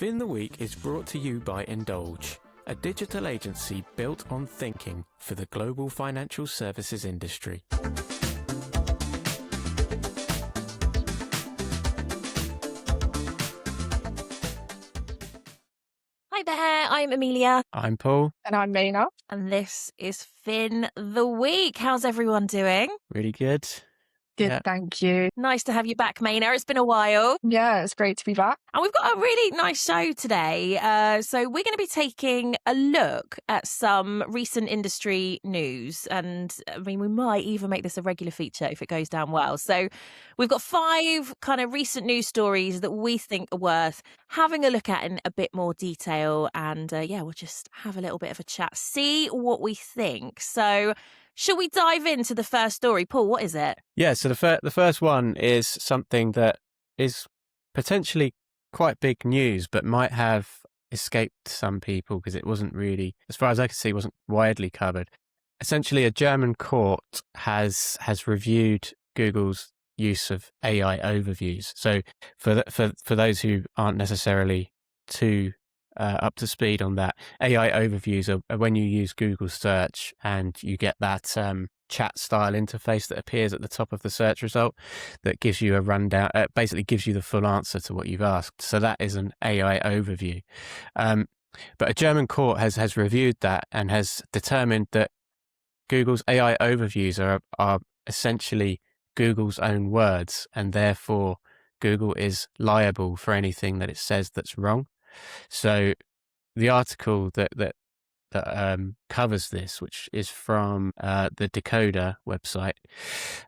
Fin the Week is brought to you by Indulge, a digital agency built on thinking for the global financial services industry. Hi there, I'm Amelia. I'm Paul. And I'm Mina. And this is Fin the Week. How's everyone doing? Really good. Good, thank you. Nice to have you back, Mina. It's been a while. Yeah, it's great to be back. And we've got a really nice show today. So we're going to be taking a look at some recent industry news. And I mean, we might even make this a regular feature if it goes down well. So we've got 5 kind of recent news stories that we think are worth having a look at in a bit more detail. And we'll just have a little bit of a chat, see what we think. So shall we dive into the first story? Paul, what is it? Yeah, so the first one is something that is potentially quite big news, but might have escaped some people because it wasn't really, as far as I can see, wasn't widely covered. Essentially, a German court has reviewed Google's use of AI overviews. So for those who aren't necessarily too up to speed on that, AI overviews are when you use Google search and you get that chat style interface that appears at the top of the search result that gives you a rundown, basically gives you the full answer to what you've asked. So that is an AI overview. But a German court has reviewed that and has determined that Google's AI overviews are essentially Google's own words, and therefore Google is liable for anything that it says that's wrong. So the article that covers this, which is from the Decoder website,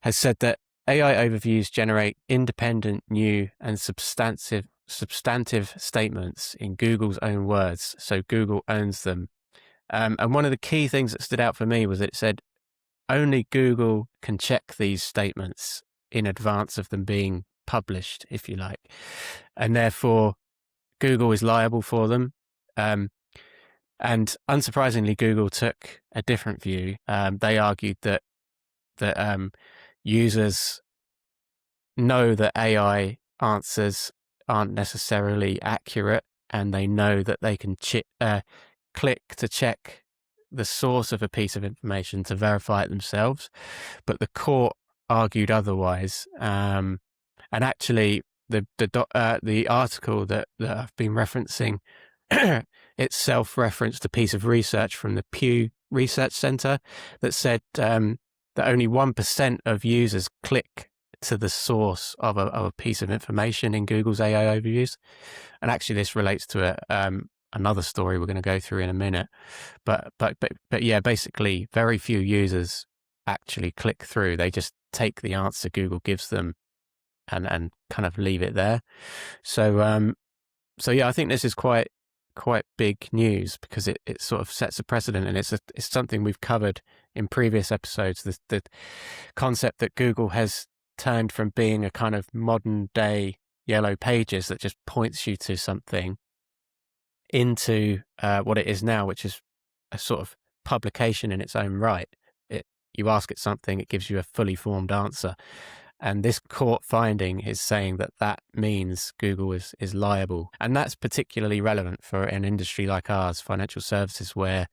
has said that AI overviews generate independent, new, and substantive statements in Google's own words. So Google owns them. And one of the key things that stood out for me was that it said only Google can check these statements in advance of them being published, if you like, and therefore Google is liable for them. And unsurprisingly, Google took a different view. They argued that users know that AI answers aren't necessarily accurate, and they know that they can click to check the source of a piece of information to verify it themselves. But the court argued otherwise. And actually, the article that I've been referencing itself referenced a piece of research from the Pew Research Center that said that only 1% of users click to the source of a piece of information in Google's AI overviews. And actually, this relates to another story we're going to go through in a minute. But yeah, basically, very few users actually click through. They just take the answer Google gives them and kind of leave it there. So yeah, I think this is quite big news because it sort of sets a precedent, and it's something we've covered in previous episodes. The concept that Google has turned from being a kind of modern day Yellow Pages that just points you to something into what it is now, which is a sort of publication in its own right. You ask it something, it gives you a fully formed answer. And this court finding is saying that means Google is liable. And that's particularly relevant for an industry like ours, financial services, where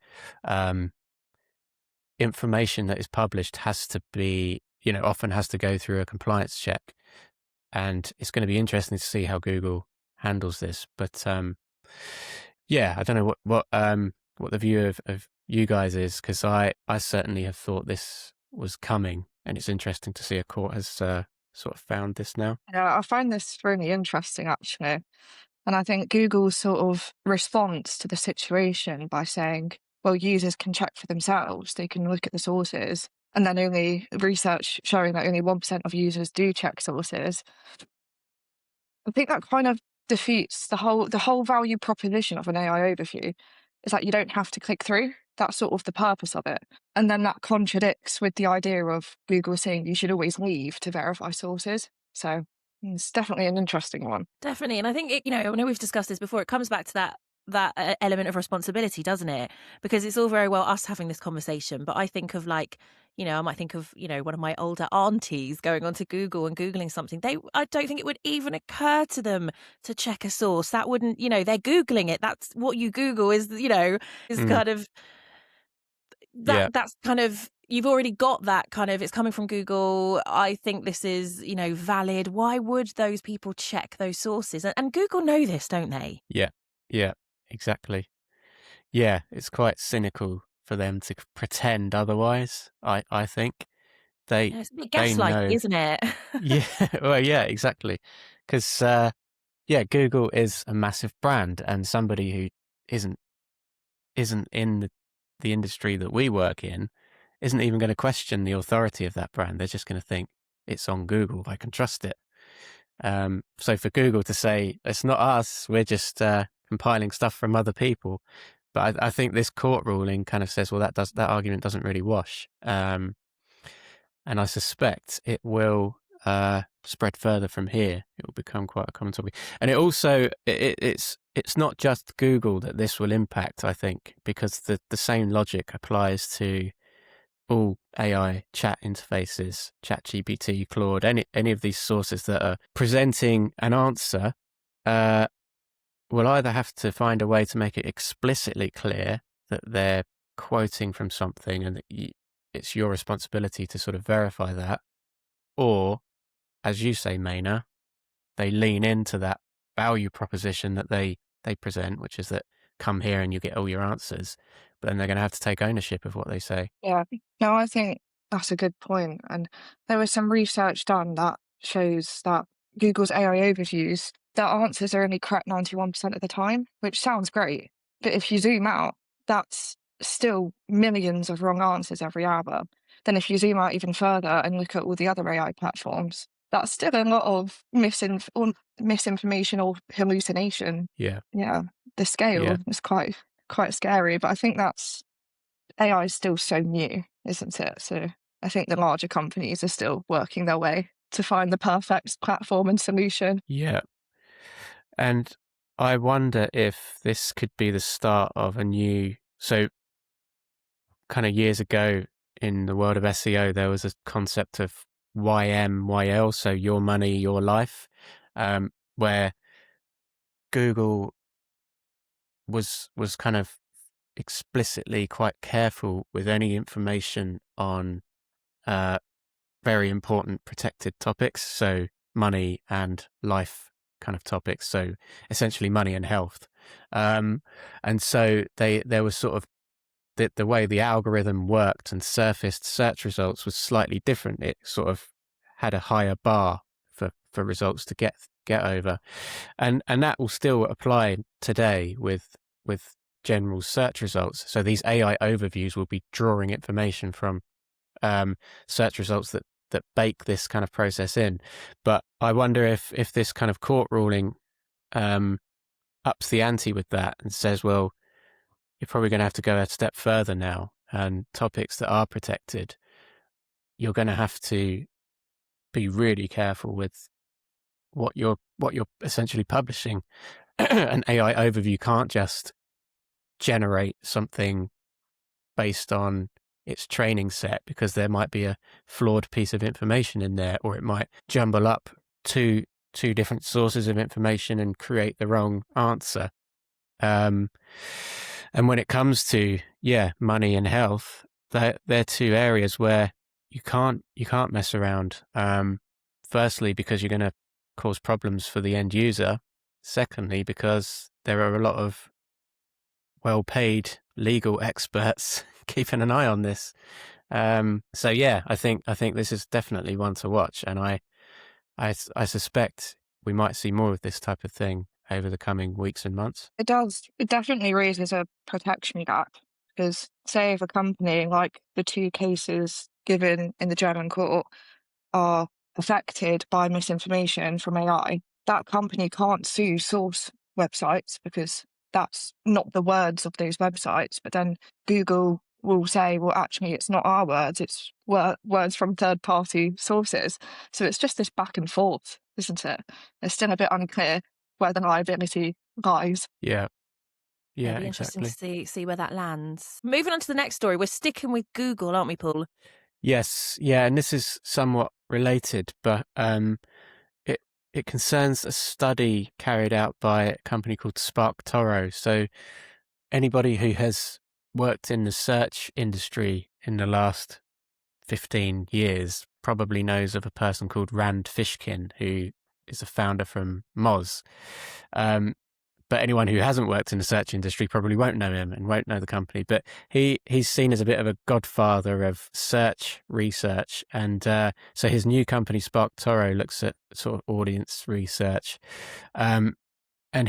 information that is published has to be, often has to go through a compliance check. And it's going to be interesting to see how Google handles this. But yeah, I don't know what the view of you guys is, because I certainly have thought this was coming. And it's interesting to see a court has sort of found this now. Yeah, I find this really interesting, actually. And I think Google's sort of response to the situation by saying, well, users can check for themselves. They can look at the sources. And then only research showing that only 1% of users do check sources. I think that kind of defeats the whole value proposition of an AI overview, is that you don't have to click through. That's sort of the purpose of it. And then that contradicts with the idea of Google saying you should always leave to verify sources. So it's definitely an interesting one. Definitely. And I think, I know we've discussed this before. It comes back to that element of responsibility, doesn't it? Because it's all very well us having this conversation, but I think of like, I might think of, one of my older aunties going onto Google and Googling something. I don't think it would even occur to them to check a source. That wouldn't, they're Googling it. That's what you Google is, is Mm, kind of yeah, that's kind of, you've already got that kind of, it's coming from Google. I think this is, valid. Why would those people check those sources? And Google know this, don't they? yeah, yeah, exactly. Yeah, it's quite cynical for them to pretend otherwise. I think they Yeah, it's a bit they gaslighty, know. isn't it? Yeah, well, yeah, exactly. Because yeah, Google is a massive brand, and somebody who isn't isn't in the industry that we work in isn't even going to question the authority of that brand. They're just going to think it's on Google. I can trust it. So for Google to say it's not us, we're just compiling stuff from other people. But I think this court ruling kind of says, well, that argument doesn't really wash. And I suspect it will spread further from here. It will become quite a common topic. And it also it's not just Google that this will impact, I think, because the same logic applies to all AI chat interfaces, ChatGPT, Claude, any of these sources that are presenting an answer, will either have to find a way to make it explicitly clear that they're quoting from something and that it's your responsibility to sort of verify that, or, as you say, Maina, they lean into that value proposition that they present, which is that come here and you get all your answers, but then they're going to have to take ownership of what they say. Yeah. No, I think that's a good point. And there was some research done that shows that Google's AI overviews, their answers are only correct 91% of the time, which sounds great. But if you zoom out, that's still millions of wrong answers every hour. Then if you zoom out even further and look at all the other AI platforms, that's still a lot of misinformation or hallucination. Yeah, Yeah. The scale yeah, is quite scary. But I think that's AI is still so new, isn't it? So I think the larger companies are still working their way to find the perfect platform and solution. yeah. And I wonder if this could be the start of a new. So, kind of years ago in the world of SEO, there was a concept of YMYL, so your money, your life, where Google was kind of explicitly quite careful with any information on very important protected topics, so money and life kind of topics, so essentially money and health. And so there was sort of the way the algorithm worked and surfaced search results was slightly different. It sort of had a higher bar for results to get over, and that will still apply today with general search results. So these AI overviews will be drawing information from search results that bake this kind of process in. But I wonder if this kind of court ruling ups the ante with that and says, well, you're probably going to have to go a step further now, and topics that are protected, you're going to have to be really careful with what you're essentially publishing. An AI overview can't just generate something based on its training set, because there might be a flawed piece of information in there, or it might jumble up two different sources of information and create the wrong answer. And when it comes to money and health, they're two areas where you can't mess around. Firstly, because you're going to cause problems for the end user. Secondly, because there are a lot of well-paid legal experts keeping an eye on this. So yeah, I think this is definitely one to watch, and I suspect we might see more of this type of thing over the coming weeks and months. It does. It definitely raises a protection gap because, say, if a company like the two cases given in the German court are affected by misinformation from AI, that company can't sue source websites because that's not the words of those websites. But then Google will say, well, actually, it's not our words, it's words from third party sources. So it's just this back and forth, isn't it? It's still a bit unclear where the liability lies. Yeah. Yeah, It'll be interesting exactly. to see where that lands. Moving on to the next story, we're sticking with Google, aren't we, Paul? Yes, yeah, and this is somewhat related, but it it concerns a study carried out by a company called Spark Toro. So anybody who has worked in the search industry in the last 15 years probably knows of a person called Rand Fishkin, who is a founder from Moz. Um, but anyone who hasn't worked in the search industry probably won't know him and won't know the company. But he's seen as a bit of a godfather of search research. And so his new company, Spark Toro, looks at sort of audience research. And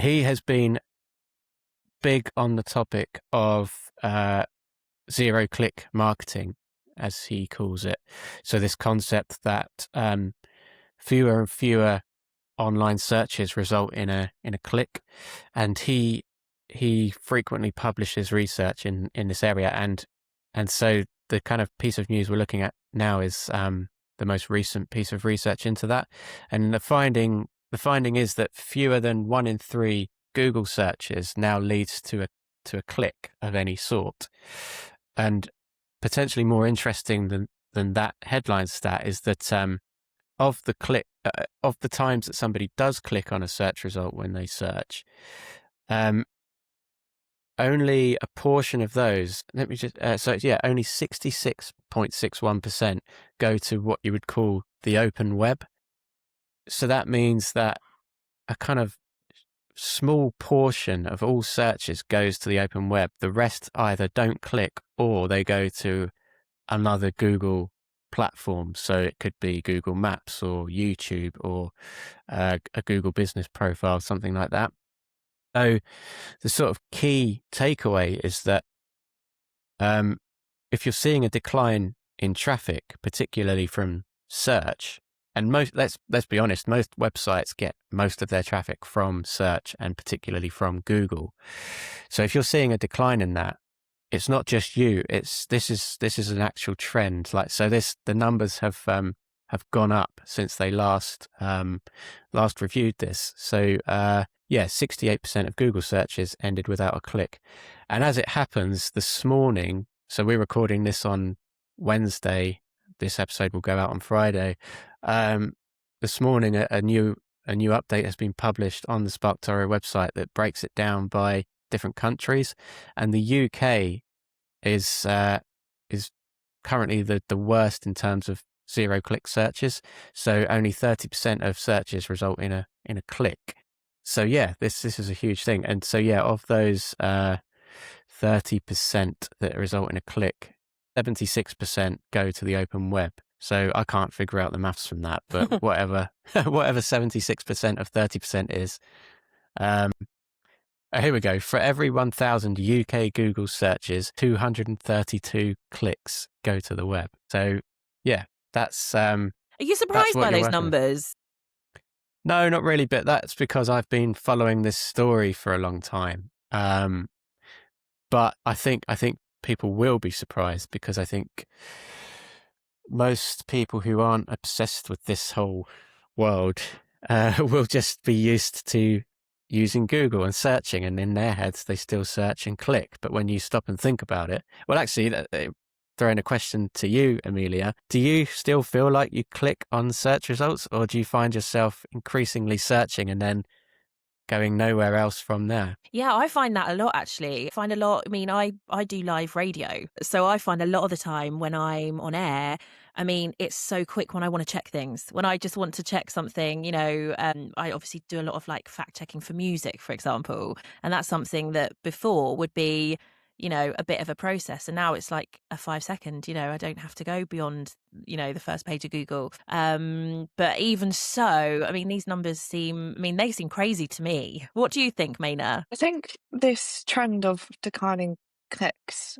he has been big on the topic of zero-click marketing, as he calls it. So this concept that fewer and fewer online searches result in a click, and he frequently publishes research in this area, and so the kind of piece of news we're looking at now is the most recent piece of research into that, and the finding is that fewer than 1 in 3 Google searches now leads to a click of any sort. And potentially more interesting than that headline stat is that of the times that somebody does click on a search result when they search, only a portion of those, only 66.61% go to what you would call the open web. So that means that a kind of small portion of all searches goes to the open web. The rest either don't click or they go to another Google platform. So it could be Google Maps or YouTube or a Google business profile, something like that. So the sort of key takeaway is that if you're seeing a decline in traffic, particularly from search, and let's be honest, most websites get most of their traffic from search and particularly from Google. So if you're seeing a decline in that, it's not just you. This is an actual trend. The numbers have gone up since they last reviewed this. So 68% of Google searches ended without a click. And as it happens, this morning, so we're recording this on Wednesday. This episode will go out on Friday. This morning, a new update has been published on the Spark Toro website that breaks it down by different countries, and the UK is currently the worst in terms of zero-click searches. So only 30% of searches result in a click. So yeah, this is a huge thing. And so yeah, of those 30% that result in a click, 76% go to the open web. So I can't figure out the maths from that, but whatever 76% of 30% is. Here we go. For every 1,000 UK Google searches, 232 clicks go to the web. So yeah, that's Are you surprised by those numbers? No, not really, but that's because I've been following this story for a long time. But I think people will be surprised, because I think most people who aren't obsessed with this whole world will just be used to using Google and searching, and in their heads they still search and click. But when you stop and think about it, well, actually, throwing a question to you, Amelia, do you still feel like you click on search results, or do you find yourself increasingly searching and then going nowhere else from there? Yeah, I find that a lot, actually. I mean, I do live radio. So I find a lot of the time when I'm on air, I mean, it's so quick when I want to check things. When I just want to check something, I obviously do a lot of like fact checking for music, for example. And that's something that before would be, a bit of a process. And now it's like a 5 second, I don't have to go beyond, the first page of Google. But even so, I mean, these numbers they seem crazy to me. What do you think, Maina? I think this trend of declining clicks,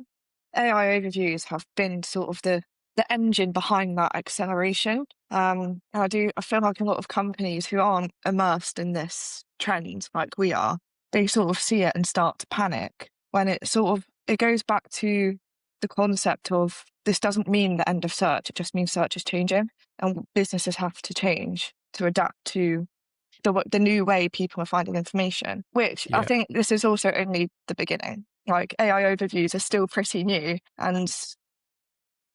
AI overviews have been sort of the engine behind that acceleration. I feel like a lot of companies who aren't immersed in this trend like we are, they sort of see it and start to panic when it goes back to the concept of this doesn't mean the end of search, it just means search is changing and businesses have to change to adapt to the new way people are finding information, which I Yeah. think this is also only the beginning. Like AI overviews are still pretty new and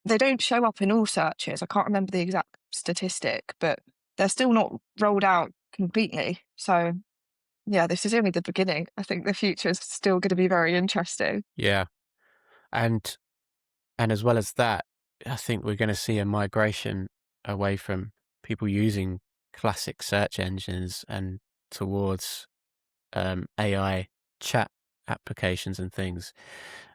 they don't show up in all searches. I can't remember the exact statistic, but they're still not rolled out completely. So yeah, this is only the beginning. I think the future is still going to be very interesting. Yeah. And as well as that, I think we're going to see a migration away from people using classic search engines and towards AI chat applications and things.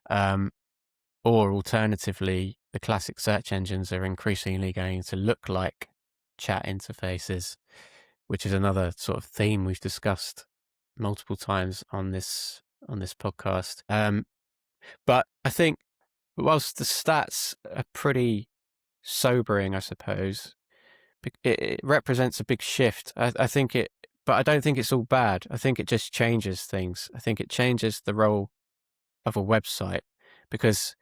Or alternatively, the classic search engines are increasingly going to look like chat interfaces, which is another sort of theme we've discussed multiple times on this podcast. But I think whilst the stats are pretty sobering, I suppose, it represents a big shift. I think it, but I don't think it's all bad. I think it just changes things. I think it changes the role of a website, because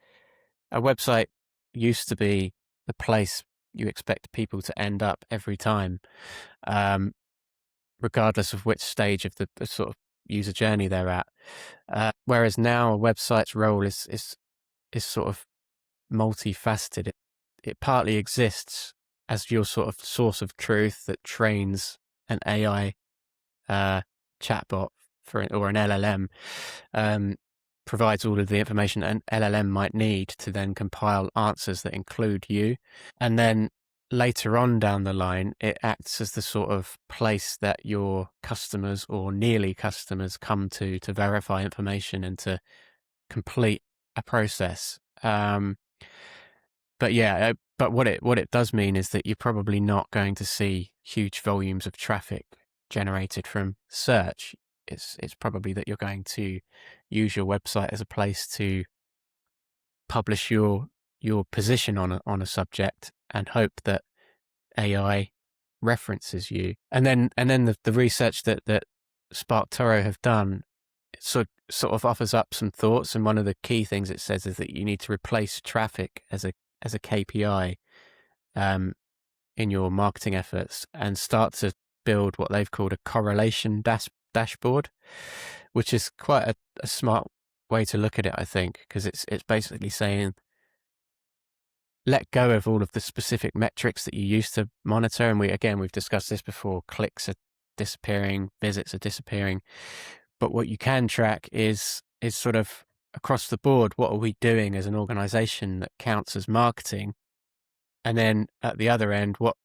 a website used to be the place you expect people to end up every time, regardless of which stage of the sort of user journey they're at. Whereas now a website's role is sort of multifaceted. It partly exists as your sort of source of truth that trains an AI chatbot or an LLM, provides all of the information an LLM might need to then compile answers that include you. And then later on down the line, it acts as the sort of place that your customers or nearly customers come to verify information and to complete a process. But yeah, but what it does mean is that you're probably not going to see huge volumes of traffic generated from search. It's probably that you're going to use your website as a place to publish your position on a subject and hope that AI references you. And then the research that SparkToro have done sort of offers up some thoughts, and one of the key things it says is that you need to replace traffic as a KPI in your marketing efforts and start to build what they've called a correlation dashboard, which is quite a smart way to look at it, I think, because it's basically saying let go of all of the specific metrics that you used to monitor. And we've discussed this before. Clicks are disappearing, visits are disappearing, but what you can track is sort of across the board, what are we doing as an organization that counts as marketing? And then at the other end, what's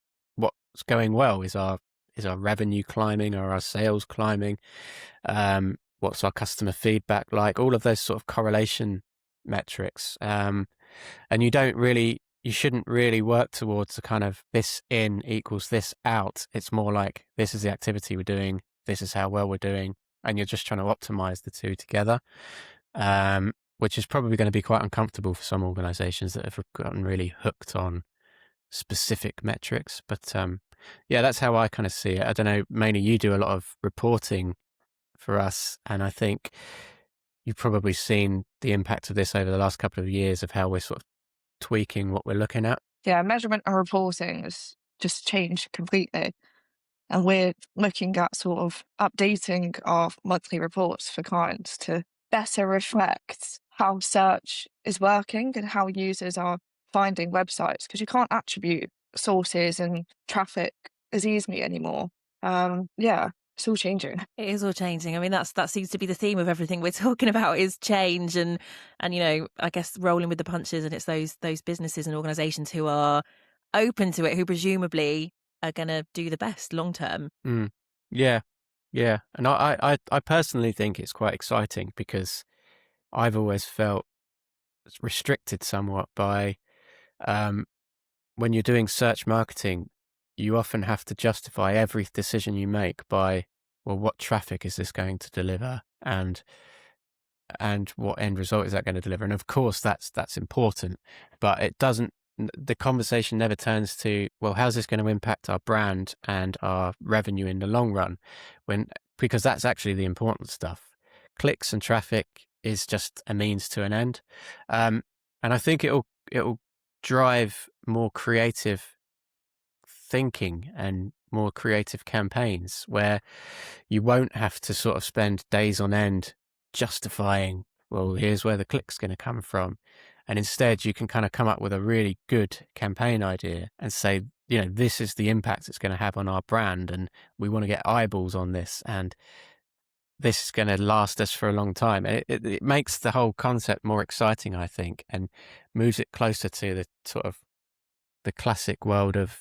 going well? Is our revenue climbing? Or our sales climbing? What's our customer feedback like? All of those sort of correlation metrics. And you shouldn't really work towards the kind of this in equals this out. It's more like this is the activity we're doing, this is how well we're doing, and you're just trying to optimize the two together. Which is probably going to be quite uncomfortable for some organizations that have gotten really hooked on specific metrics. But yeah, that's how I kind of see it. I don't know, mainly you do a lot of reporting for us, and I think you've probably seen the impact of this over the last couple of years of how we're sort of tweaking what we're looking at. Yeah, measurement and reporting has just changed completely. And we're looking at sort of updating our monthly reports for clients to better reflect how search is working and how users are finding websites, because you can't attribute sources and traffic as easily anymore. Yeah, it's all changing. It is all changing. I mean, that seems to be the theme of everything we're talking about is change and I guess rolling with the punches. And it's those businesses and organizations who are open to it, who presumably are going to do the best long term. Yeah. And I personally think it's quite exciting because I've always felt restricted somewhat by when you're doing search marketing, you often have to justify every decision you make by, well, what traffic is this going to deliver, and what end result is that going to deliver? And of course, that's important, but it doesn't. The conversation never turns to, well, how's this going to impact our brand and our revenue in the long run? Because that's actually the important stuff. Clicks and traffic is just a means to an end, and I think it'll drive more creative thinking and more creative campaigns where you won't have to sort of spend days on end justifying, well, here's where the click's going to come from. And instead you can kind of come up with a really good campaign idea and say, this is the impact it's going to have on our brand, and we want to get eyeballs on this, and this is going to last us for a long time. And it makes the whole concept more exciting, I think, and moves it closer to the sort of the classic world of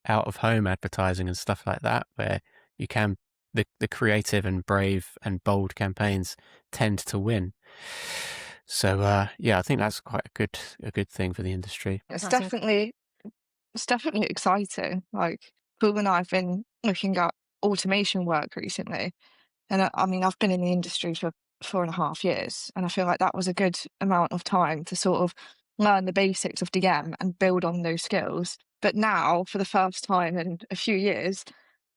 out of home advertising and stuff like that, where you can the creative and brave and bold campaigns tend to win. So I think that's quite a good thing for the industry. It's definitely exciting. Like, Paul and I have been looking at automation work recently, and I mean, I've been in the industry for 4.5 years, and I feel like that was a good amount of time to sort of learn the basics of DM and build on those skills. But now, for the first time in a few years,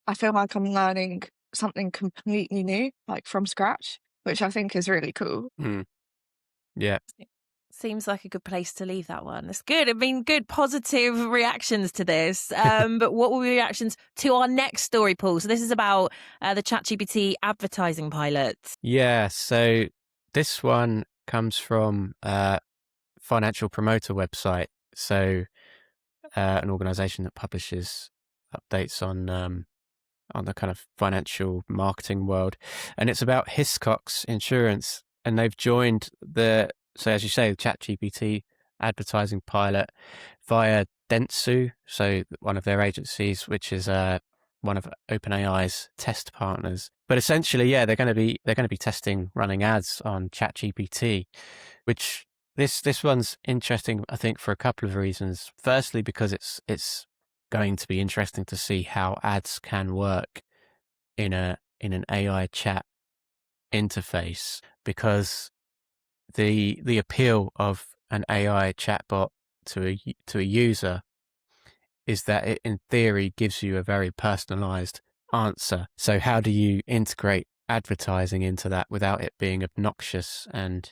I feel like I'm learning something completely new, like from scratch, which I think is really cool. Yeah. Seems like a good place to leave that one. It's good. I mean, good positive reactions to this. But what will be reactions to our next story, Paul? So this is about the ChatGPT advertising pilot. Yeah. So this one comes from Financial Promoter website. So an organization that publishes updates on the kind of financial marketing world. And it's about Hiscox Insurance. And they've joined so as you say, the ChatGPT advertising pilot via Dentsu, so one of their agencies, which is one of OpenAI's test partners. But essentially, yeah, they're going to be testing running ads on ChatGPT, which this one's interesting, I think, for a couple of reasons. Firstly, because it's going to be interesting to see how ads can work in an AI chat interface, because the appeal of an AI chatbot to a user is that it, in theory, gives you a very personalized answer. So how do you integrate advertising into that without it being obnoxious and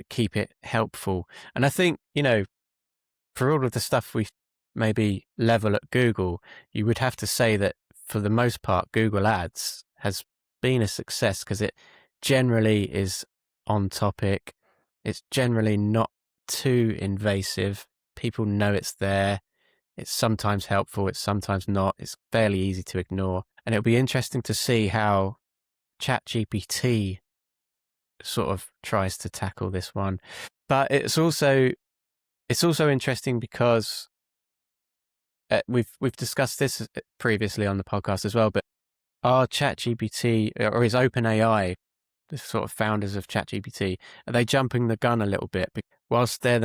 keep it helpful? And I think, for all of the stuff we maybe level at Google, you would have to say that for the most part, Google Ads has been a success because it generally is on topic. It's generally not too invasive. People know it's there. It's sometimes helpful. It's sometimes not. It's fairly easy to ignore. And it'll be interesting to see how ChatGPT sort of tries to tackle this one. But it's also interesting because we've discussed this previously on the podcast as well. But are ChatGPT, or is OpenAI, the sort of founders of ChatGPT, are they jumping the gun a little bit? Whilst they're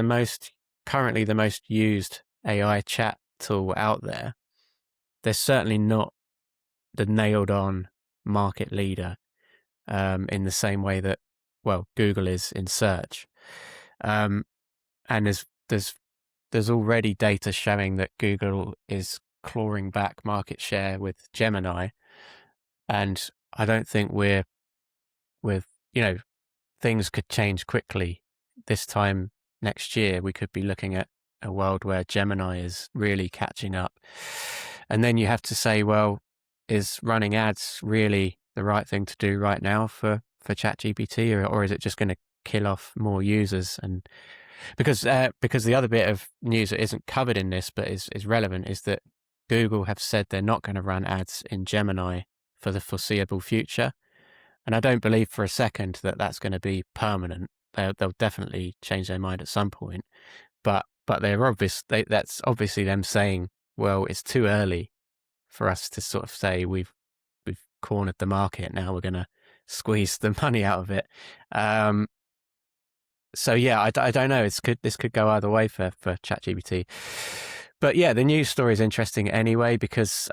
currently the most used AI chat tool out there, they're certainly not the nailed on market leader in the same way that, well, Google is in search. And there's already data showing that Google is clawing back market share with Gemini. And I don't think things could change quickly. This time next year, we could be looking at a world where Gemini is really catching up. And then you have to say, well, is running ads really the right thing to do right now for ChatGPT, or is it just going to kill off more users? And because the other bit of news that isn't covered in this but is relevant is that Google have said they're not going to run ads in Gemini for the foreseeable future. And I don't believe for a second that that's going to be permanent. They'll definitely change their mind at some point. But that's obviously them saying, well, it's too early for us to sort of say we've cornered the market. Now we're going to squeeze the money out of it. So yeah, I don't know. This could go either way for ChatGPT. But yeah, the news story is interesting anyway, because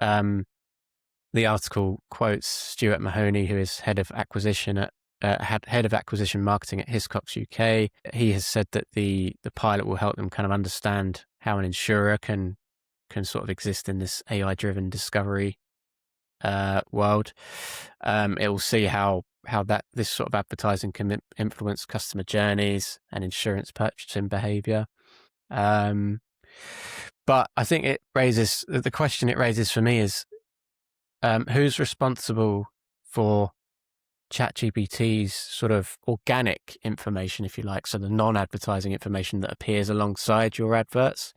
the article quotes Stuart Mahoney, who is head of acquisition marketing at Hiscox UK. He has said that the pilot will help them kind of understand how an insurer can sort of exist in this AI-driven discovery world. It will see how this sort of advertising can influence customer journeys and insurance purchasing behavior. But I think the question it raises for me is, who's responsible for ChatGPT's sort of organic information, if you like, so the non-advertising information that appears alongside your adverts?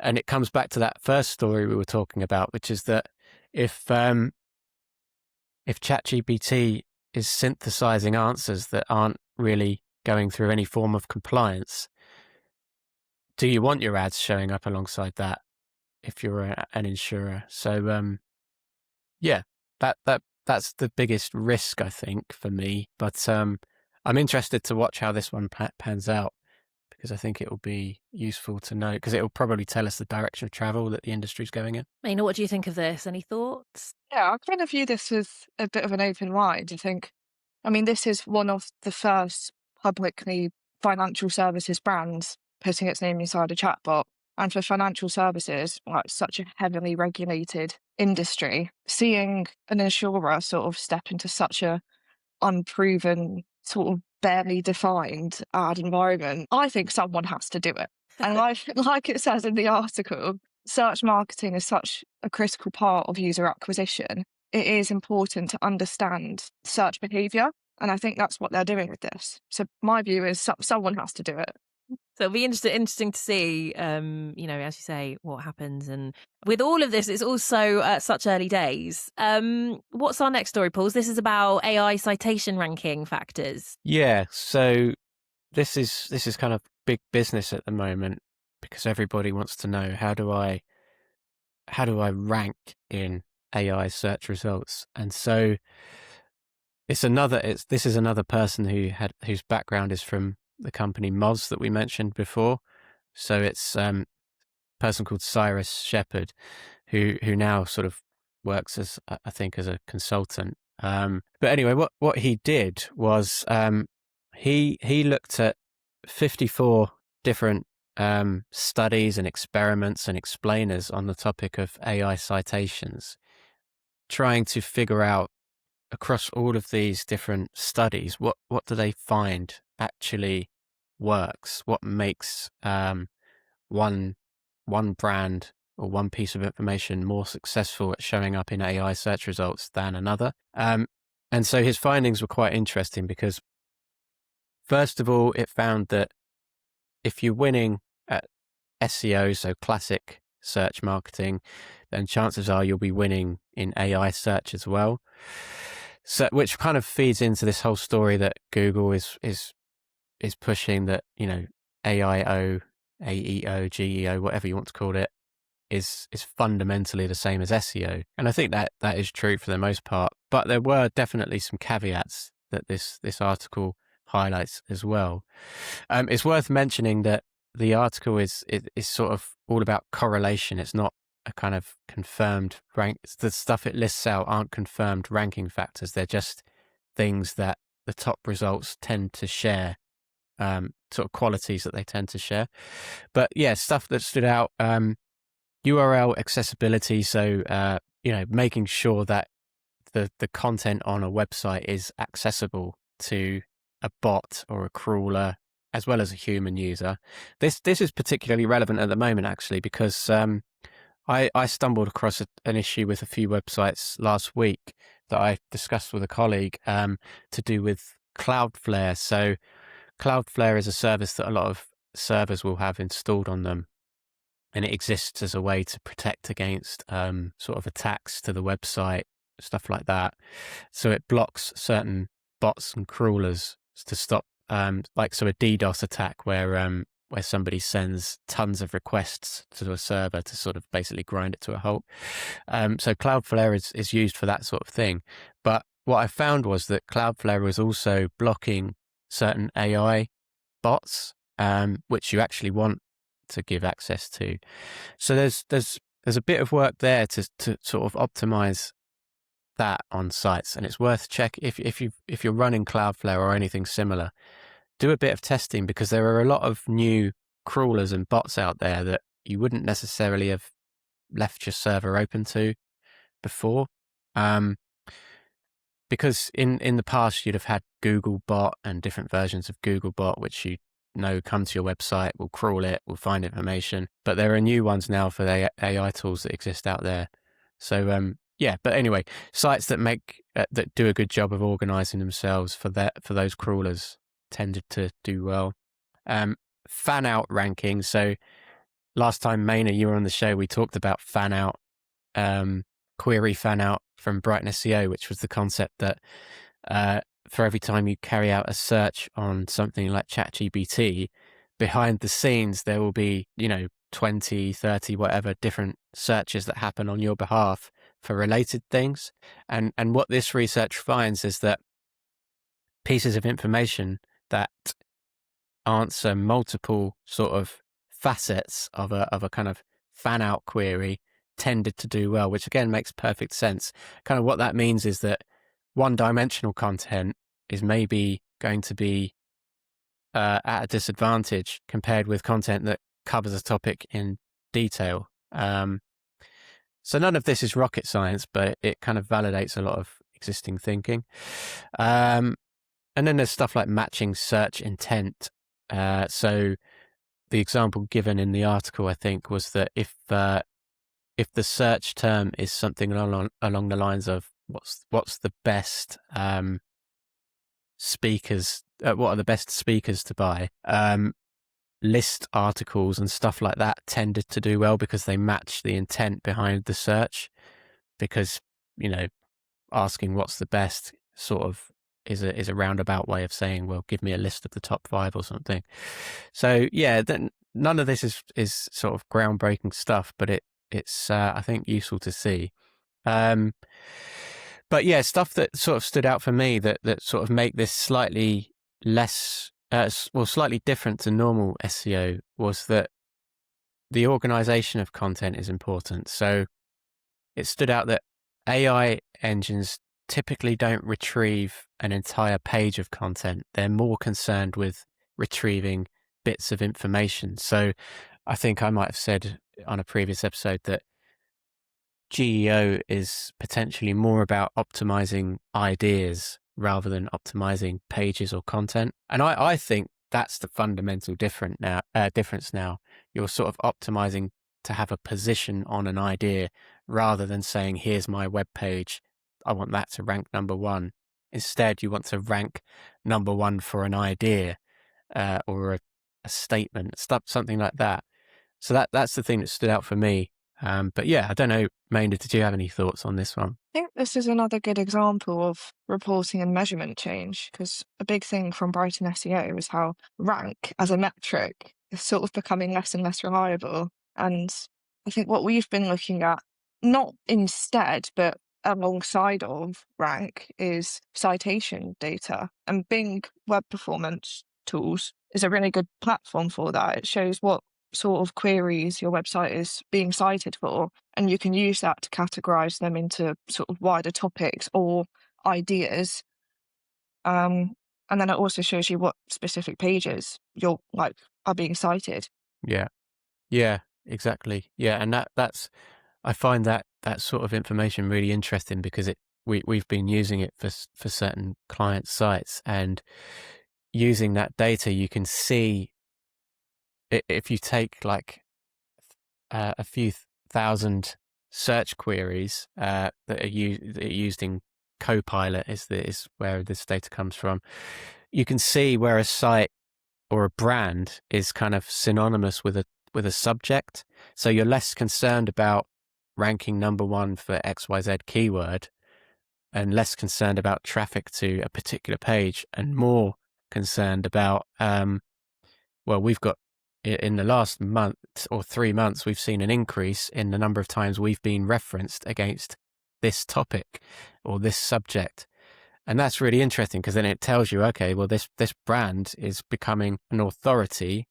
And it comes back to that first story we were talking about, which is that if ChatGPT is synthesizing answers that aren't really going through any form of compliance, do you want your ads showing up alongside that if you're an insurer? So yeah, that's the biggest risk, I think, for me. But I'm interested to watch how this one pans out, because I think it will be useful to know, because it will probably tell us the direction of travel that the industry's going in. Maina, what do you think of this? Any thoughts? Yeah, I kind of view this with a bit of an open mind. I mean, this is one of the first publicly financial services brands putting its name inside a chatbot. And for financial services, like such a heavily regulated industry, seeing an insurer sort of step into such a unproven, sort of barely defined ad environment, I think someone has to do it. And like it says in the article, search marketing is such a critical part of user acquisition. It is important to understand search behavior. And I think that's what they're doing with this. So my view is someone has to do it. So it'll be interesting to see, as you say, what happens. And with all of this, it's also such early days. What's our next story, Paul? This is about AI citation ranking factors. Yeah, so this is kind of big business at the moment, because everybody wants to know, how do I rank in AI search results? And so this is another person whose background is from the company Moz that we mentioned before. So it's a person called Cyrus Shepherd, who now sort of works as, I think, as a consultant. But anyway, what he did was he looked at 54 different studies and experiments and explainers on the topic of AI citations, trying to figure out, across all of these different studies, what do they find actually works? What makes one brand or one piece of information more successful at showing up in AI search results than another? And so his findings were quite interesting, because first of all, it found that if you're winning at SEO, so classic search marketing, then chances are you'll be winning in AI search as well. So, which kind of feeds into this whole story that Google is pushing, that, AIO, AEO, GEO, whatever you want to call it, is fundamentally the same as SEO. And I think that is true for the most part. But there were definitely some caveats that this article highlights as well. It's worth mentioning that the article is sort of all about correlation. It's not a kind of confirmed rank. The stuff it lists out aren't confirmed ranking factors. They're just things that the top results tend to share, sort of qualities that they tend to share. But yeah, stuff that stood out, URL accessibility. So, making sure that the content on a website is accessible to a bot or a crawler, as well as a human user. This is particularly relevant at the moment, actually, because I stumbled across an issue with a few websites last week that I discussed with a colleague, to do with Cloudflare. So Cloudflare is a service that a lot of servers will have installed on them, and it exists as a way to protect against sort of attacks to the website, stuff like that. So it blocks certain bots and crawlers to stop, so a DDoS attack where somebody sends tons of requests to a server to sort of basically grind it to a halt. So Cloudflare is used for that sort of thing. But what I found was that Cloudflare was also blocking certain AI bots, which you actually want to give access to. So there's a bit of work there to sort of optimize that on sites, and it's worth check if you're running Cloudflare or anything similar. Do a bit of testing, because there are a lot of new crawlers and bots out there that you wouldn't necessarily have left your server open to before. Because in the past you'd have had Googlebot and different versions of Googlebot, which you know come to your website, will crawl it, will find information. But there are new ones now for the AI tools that exist out there. So yeah, but anyway, sites that that do a good job of organizing themselves for those crawlers tended to do well. Fan out ranking. So last time, Maina, you were on the show, we talked about fan out, query fan out from Brighton SEO, which was the concept that for every time you carry out a search on something like ChatGPT, behind the scenes, there will be, 20, 30, whatever different searches that happen on your behalf for related things. And what this research finds is that pieces of information that answer multiple sort of facets of a kind of fan out query tended to do well, which again makes perfect sense. Kind of what that means is that one-dimensional content is maybe going to be at a disadvantage compared with content that covers a topic in detail. So none of this is rocket science, but it kind of validates a lot of existing thinking. And then there's stuff like matching search intent. So the example given in the article, I think, was that if the search term is something along the lines of what's the best speakers, what are the best speakers to buy, list articles and stuff like that tended to do well because they match the intent behind the search. Because asking what's the best sort of is a roundabout way of saying, well, give me a list of the top 5 or something. So yeah, then none of this is sort of groundbreaking stuff, but it's I think useful to see. But yeah, stuff that sort of stood out for me that sort of make this slightly less, slightly different to normal SEO was that the organization of content is important. So it stood out that AI engines typically don't retrieve an entire page of content. They're more concerned with retrieving bits of information. So I think I might have said on a previous episode that GEO is potentially more about optimizing ideas rather than optimizing pages or content. And I think that's the fundamental difference now. You're sort of optimizing to have a position on an idea rather than saying, here's my web page, I want that to rank number 1. Instead, you want to rank number 1 for an idea or a statement, something like that. So that's the thing that stood out for me. But yeah, I don't know, Maynard, did you have any thoughts on this one? I think this is another good example of reporting and measurement change, because a big thing from Brighton SEO is how rank as a metric is sort of becoming less and less reliable. And I think what we've been looking at, not instead, but alongside of rank, is citation data. And Bing Web Performance Tools is a really good platform for that. It shows what sort of queries your website is being cited for, and you can use that to categorize them into sort of wider topics or ideas. And then it also shows you what specific pages are being cited. Yeah, exactly. Yeah, and that's I find that sort of information really interesting because we've been using it for certain client sites, and using that data, you can see if you take like a few thousand search queries that are used in Copilot is where this data comes from. You can see where a site or a brand is kind of synonymous with a subject. So you're less concerned about ranking number 1 for XYZ keyword and less concerned about traffic to a particular page and more concerned about, we've got in the last month or 3 months, we've seen an increase in the number of times we've been referenced against this topic or this subject. And that's really interesting because then it tells you, okay, well, this brand is becoming an authority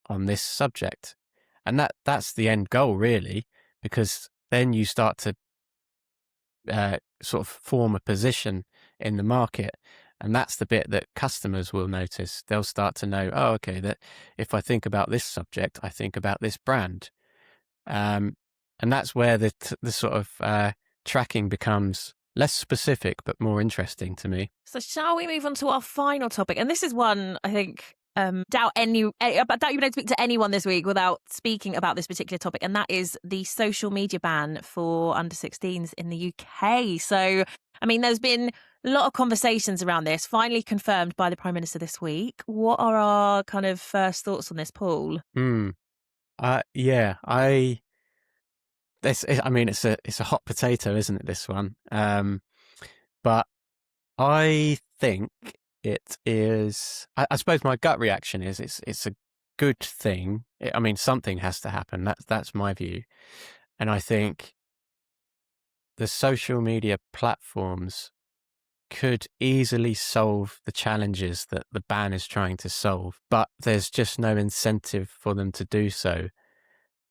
on this subject. And that's the end goal, really, because then you start to sort of form a position in the market. And that's the bit that customers will notice. They'll start to know, oh, okay, that if I think about this subject, I think about this brand. And that's where the sort of tracking becomes less specific, but more interesting to me. So shall we move on to our final topic? And this is one I think doubt you've been able to speak to anyone this week without speaking about this particular topic, and that is the social media ban for under 16s in the UK. So, I mean, there's been a lot of conversations around this, finally confirmed by the Prime Minister this week. What are our kind of first thoughts on this, Paul? Yeah, I mean, it's a hot potato, isn't it? This one, but I think it is. I suppose my gut reaction is it's a good thing. I mean, something has to happen. That's my view, and I think the social media platforms could easily solve the challenges that the ban is trying to solve, but there's just no incentive for them to do so.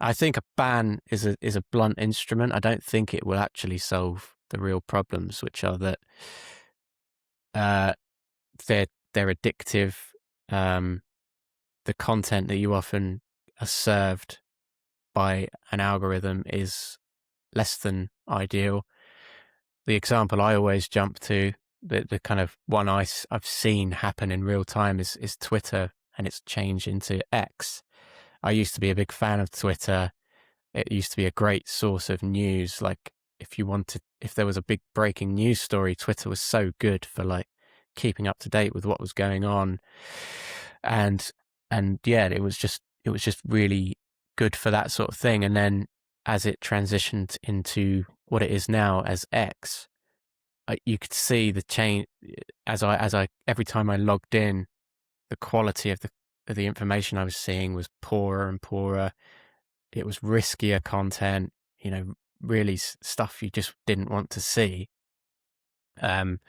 I think a ban is a blunt instrument. I don't think it will actually solve the real problems, which are that they're addictive. The content that you often are served by an algorithm is less than ideal. The example I always jump to, the kind of one I've seen happen in real time is Twitter and its change into X. I used to be a big fan of Twitter. It used to be a great source of news. Like if there was a big breaking news story, Twitter was so good for like keeping up to date with what was going on. And yeah, it was just really good for that sort of thing. And then as it transitioned into what it is now as X, you could see the change as I every time I logged in, the quality of the information I was seeing was poorer and poorer. It was riskier content, really stuff you just didn't want to see. And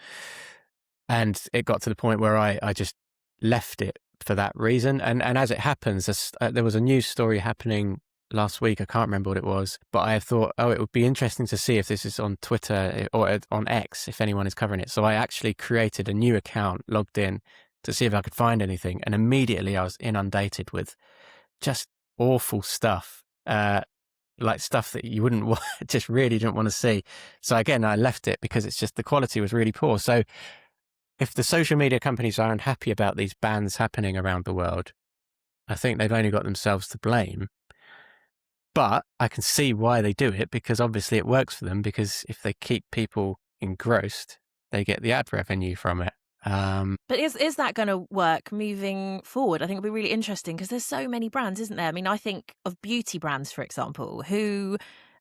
it got to the point where I just left it for that reason. And as it happens, there was a news story happening last week. I can't remember what it was, but I thought, it would be interesting to see if this is on Twitter or on X, if anyone is covering it. So I actually created a new account, logged in to see if I could find anything. And immediately I was inundated with just awful stuff, like stuff that you wouldn't just really didn't want to see. So again, I left it because it's just the quality was really poor. So if the social media companies are unhappy about these bans happening around the world, I think they've only got themselves to blame. But I can see why they do it, because obviously it works for them, because if they keep people engrossed, they get the ad revenue from it. But is that going to work moving forward? I think it'll be really interesting because there's so many brands, isn't there? I mean, I think of beauty brands, for example, who,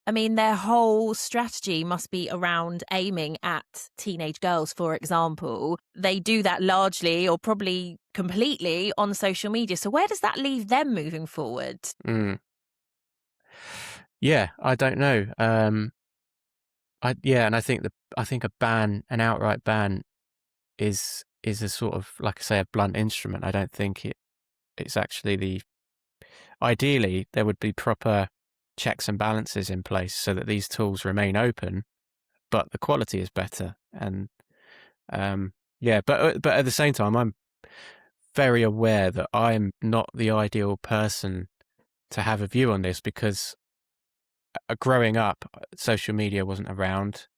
I mean, their whole strategy must be around aiming at teenage girls, for example. They do that largely or probably completely on social media. So where does that leave them moving forward? Yeah, I don't know. And I think an outright ban is a sort of, like I say, a blunt instrument. I don't think it's actually ideally there would be proper checks and balances in place so that these tools remain open, but the quality is better. And but at the same time, I'm very aware that I'm not the ideal person to have a view on this, because growing up, social media wasn't around.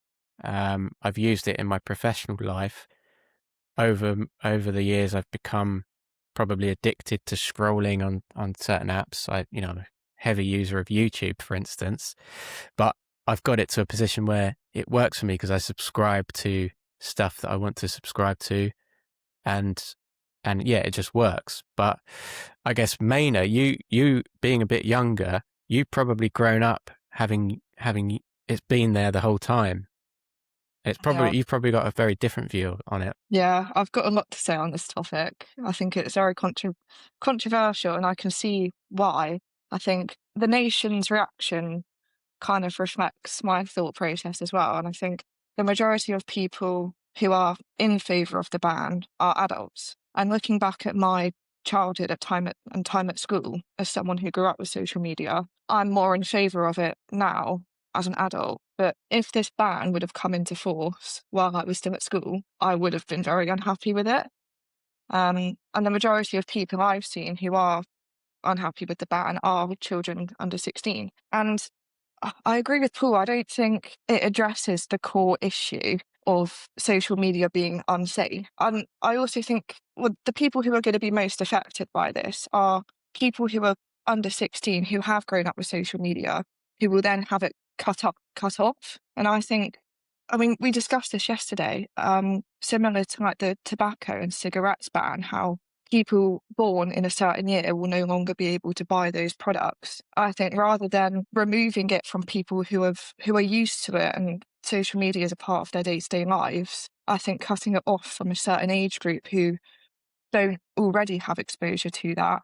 I've used it in my professional life. Over the years, I've become probably addicted to scrolling on certain apps. I'm a heavy user of YouTube, for instance, but I've got it to a position where it works for me because I subscribe to stuff that I want to subscribe to, and yeah, it just works. But I guess, Maina, you being a bit younger, you've probably grown up having it's been there the whole time. You've probably got a very different view on it. Yeah, I've got a lot to say on this topic. I think it's very controversial, and I can see why. I think the nation's reaction kind of reflects my thought process as well. And I think the majority of people who are in favour of the ban are adults. And looking back at my childhood time at school, as someone who grew up with social media, I'm more in favour of it now as an adult. But if this ban would have come into force while I was still at school, I would have been very unhappy with it. And the majority of people I've seen who are unhappy with the ban are children under 16. And I agree with Paul. I don't think it addresses the core issue of social media being unsafe. And I also think the people who are going to be most affected by this are people who are under 16 who have grown up with social media, who will then have it cut off. And I think, I mean, we discussed this yesterday, similar to like the tobacco and cigarettes ban, how people born in a certain year will no longer be able to buy those products. I think rather than removing it from people who are used to it and social media is a part of their day-to-day lives, I think cutting it off from a certain age group who don't already have exposure to that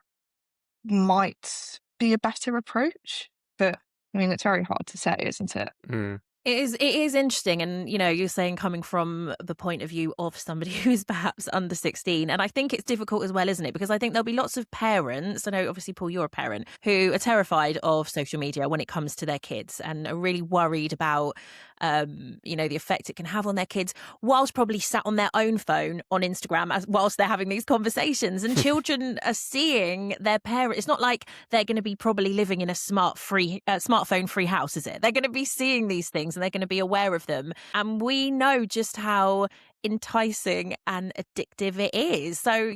might be a better approach. But I mean, it's very hard to say, isn't it? Mm. It is interesting, and you're saying coming from the point of view of somebody who's perhaps under 16, and I think it's difficult as well, isn't it? Because I think there'll be lots of parents, I know obviously Paul, you're a parent, who are terrified of social media when it comes to their kids and are really worried about the effect it can have on their kids, whilst probably sat on their own phone on Instagram whilst they're having these conversations. And children are seeing their parents. It's not like they're going to be probably living in a smartphone free house, is it? They're going to be seeing these things and they're going to be aware of them. And we know just how enticing and addictive it is. So,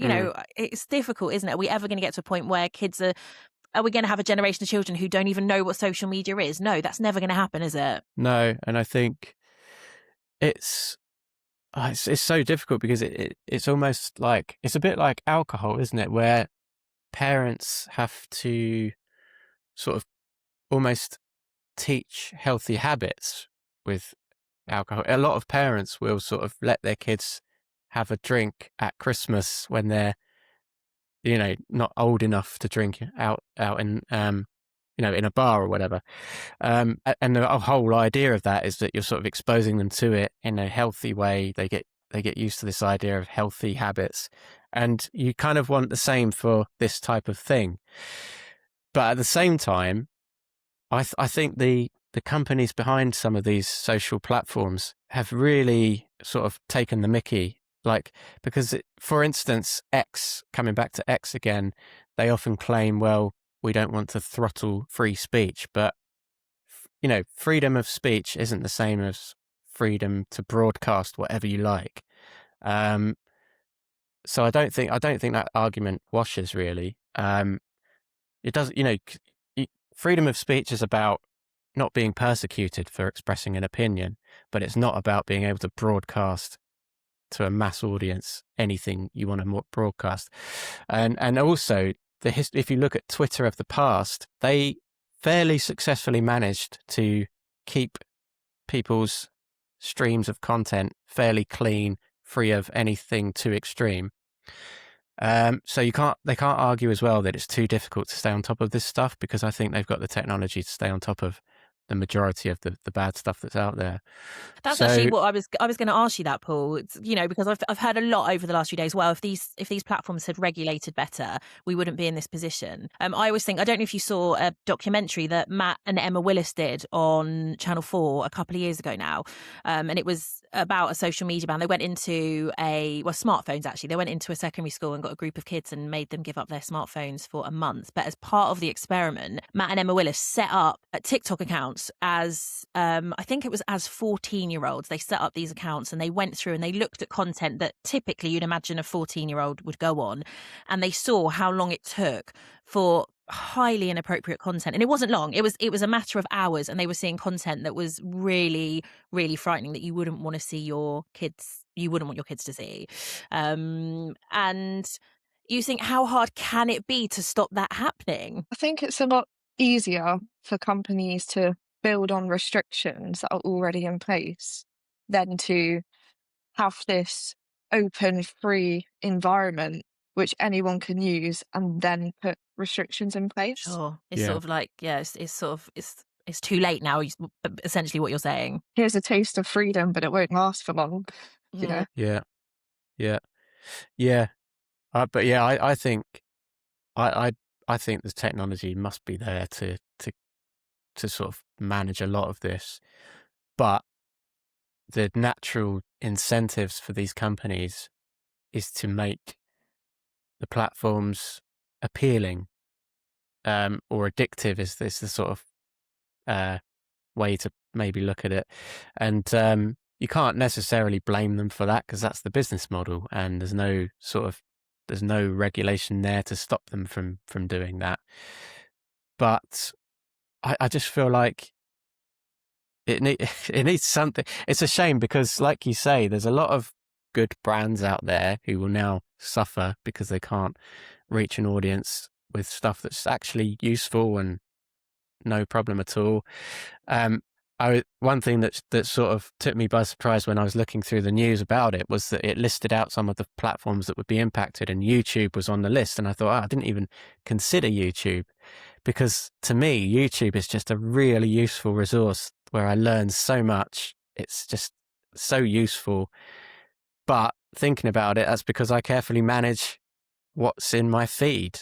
it's difficult, isn't it? Are we ever going to get to a point where kids are we going to have a generation of children who don't even know what social media is? No, that's never going to happen, is it? No, and I think it's so difficult because it's almost like, it's a bit like alcohol, isn't it? Where parents have to sort of almost teach healthy habits with alcohol. A lot of parents will sort of let their kids have a drink at Christmas when they're not old enough to drink out in in a bar or whatever. And the whole idea of that is that you're sort of exposing them to it in a healthy way. They get used to this idea of healthy habits, and you kind of want the same for this type of thing. But at the same time, I think the companies behind some of these social platforms have really sort of taken the mickey. Like, because for instance, X, coming back to X again, they often claim, well, we don't want to throttle free speech, but freedom of speech isn't the same as freedom to broadcast whatever you like. So I don't think that argument washes really. It does, freedom of speech is about not being persecuted for expressing an opinion, but it's not about being able to broadcast to a mass audience anything you want to broadcast. And also, if you look at Twitter of the past, they fairly successfully managed to keep people's streams of content fairly clean, free of anything too extreme. So they can't argue as well that it's too difficult to stay on top of this stuff, because I think they've got the technology to stay on top of the majority of the bad stuff that's out there. That's actually what I was going to ask you that, Paul. It's, because I've heard a lot over the last few days. Well, if these platforms had regulated better, we wouldn't be in this position. I always think, I don't know if you saw a documentary that Matt and Emma Willis did on Channel 4 a couple of years ago now, and it was about a social media ban. They went into smartphones actually. They went into a secondary school and got a group of kids and made them give up their smartphones for a month. But as part of the experiment, Matt and Emma Willis set up TikTok accounts as I think it was as 14-year-olds. They set up these accounts and they went through and they looked at content that typically you'd imagine a 14-year-old would go on, and they saw how long it took for highly inappropriate content. And it wasn't long. It was a matter of hours, and they were seeing content that was really, really frightening, that you wouldn't want your kids to see. And you think, how hard can it be to stop that happening? I think it's a lot easier for companies to build on restrictions that are already in place than to have this open, free environment which anyone can use and then put restrictions in place. Sure. It's sort of like, it's too late now, essentially what you're saying. Here's a taste of freedom, but it won't last for long, you know? Yeah. But yeah, I think I think the technology must be there to sort of manage a lot of this, but the natural incentives for these companies is to make the platforms appealing, or addictive is the sort of way to maybe look at it. And you can't necessarily blame them for that because that's the business model, and there's no regulation there to stop them from doing that. But I just feel like it needs something. It's a shame because, like you say, there's a lot of good brands out there who will now suffer because they can't reach an audience with stuff that's actually useful and no problem at all. One thing that sort of took me by surprise when I was looking through the news about it was that it listed out some of the platforms that would be impacted, and YouTube was on the list. And I thought, I didn't even consider YouTube, because to me, YouTube is just a really useful resource where I learn so much. It's just so useful. But thinking about it, that's because I carefully manage what's in my feed.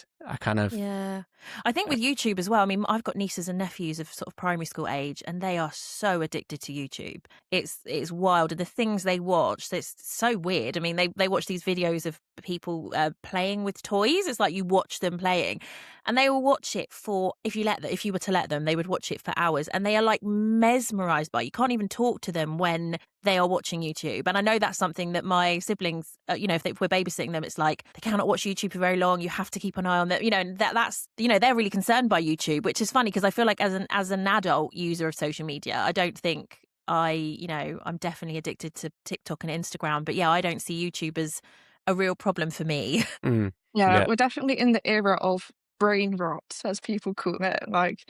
Yeah. I think with YouTube as well, I mean, I've got nieces and nephews of sort of primary school age, and they are so addicted to YouTube. It's wild. And the things they watch, it's so weird. I mean, they watch these videos of people playing with toys. It's like you watch them playing, and they will watch it for, if you were to let them, they would watch it for hours, and they are like mesmerized by it. You can't even talk to them when they are watching YouTube. And I know that's something that my siblings, if we're babysitting them, it's like they cannot watch YouTube for very long. You have to keep an eye on them. That's they're really concerned by YouTube, which is funny because I feel like as an adult user of social media, I don't think I'm definitely addicted to TikTok and Instagram, but yeah, I don't see YouTube as a real problem for me. Yeah, we're definitely in the era of brain rot, as people call it. Like,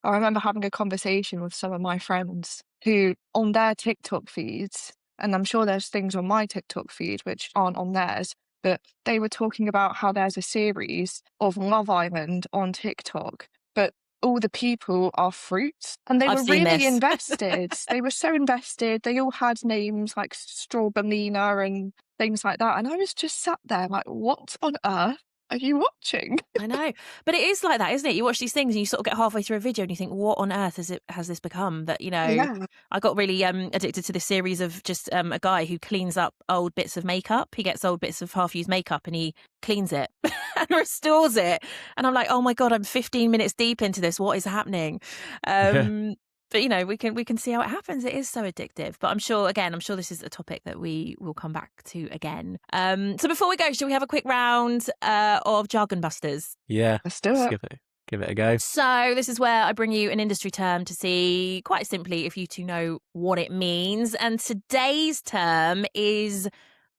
I remember having a conversation with some of my friends who, on their TikTok feeds, and I'm sure there's things on my TikTok feed which aren't on theirs, but they were talking about how there's a series of Love Island on TikTok, but all the people are fruits, and they I've were seen really this. invested. They were so invested. They all had names like Strawberlina and things like that. And I was just sat there like, what on earth are you watching? I know, but it is like that, isn't it? You watch these things and you sort of get halfway through a video and you think, what on earth has this become? That Yeah. I got really addicted to this series of just a guy who cleans up old bits of makeup. He gets old bits of half-used makeup and he cleans it and restores it. And I'm like, oh my God, I'm 15 minutes deep into this. What is happening? But we can see how it happens. It is so addictive. But I'm sure this is a topic that we will come back to again. So before we go, shall we have a quick round of Jargon Busters? Yeah, Let's do let's it. give it a go. So this is where I bring you an industry term to see, quite simply, if you two know what it means. And today's term is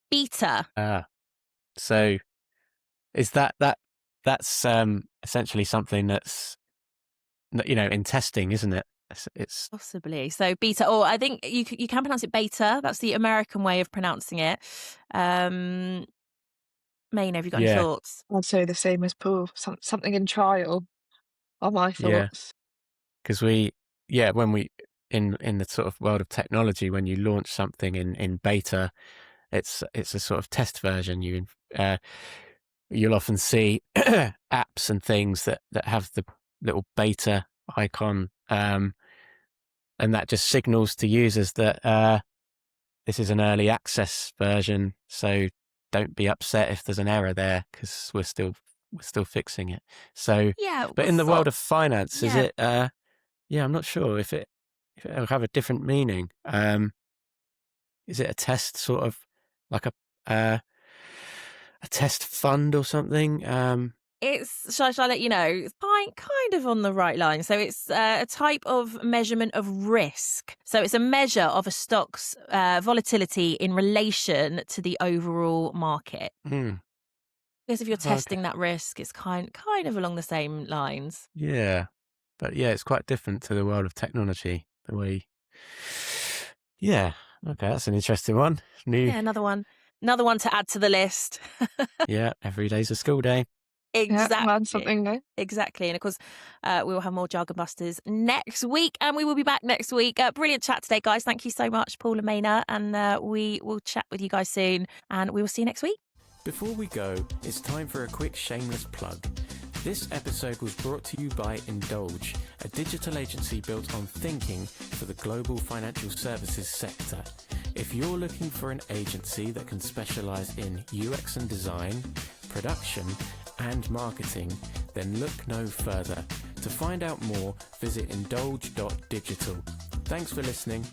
beta. So is that's essentially something that's in testing, isn't it? It's Possibly. So beta, or I think you can pronounce it beta. That's the American way of pronouncing it. Maina, have you got any thoughts? I'd say the same as Paul. Something in trial are my thoughts. because when we in the sort of world of technology, when you launch something in beta, it's a sort of test version. You'll often see apps and things that have the little beta icon, and that just signals to users that this is an early access version, so don't be upset if there's an error there, because we're still fixing it. So Yeah, but in the world of finance, is it I'm not sure if it'll have a different meaning. Is it a test, sort of like a test fund or something? Shall I let you know? It's kind of on the right line. So it's a type of measurement of risk. So it's a measure of a stock's volatility in relation to the overall market. Because if you're testing that risk, it's kind of along the same lines. Yeah, but it's quite different to the world of technology. The way, okay, that's an interesting one. Yeah, another one to add to the list. Yeah, every day's a school day. Exactly. Yeah, learn something new. Exactly. And of course, we will have more Jargon Busters next week, and we will be back next week. Brilliant chat today, guys. Thank you so much, Paul and Maina, and we will chat with you guys soon, and we will see you next week. Before we go, it's time for a quick shameless plug. This episode was brought to you by Indulge, a digital agency built on thinking for the global financial services sector. If you're looking for an agency that can specialise in UX and design, production, and marketing, then look no further. To find out more, visit indulge.digital. Thanks for listening.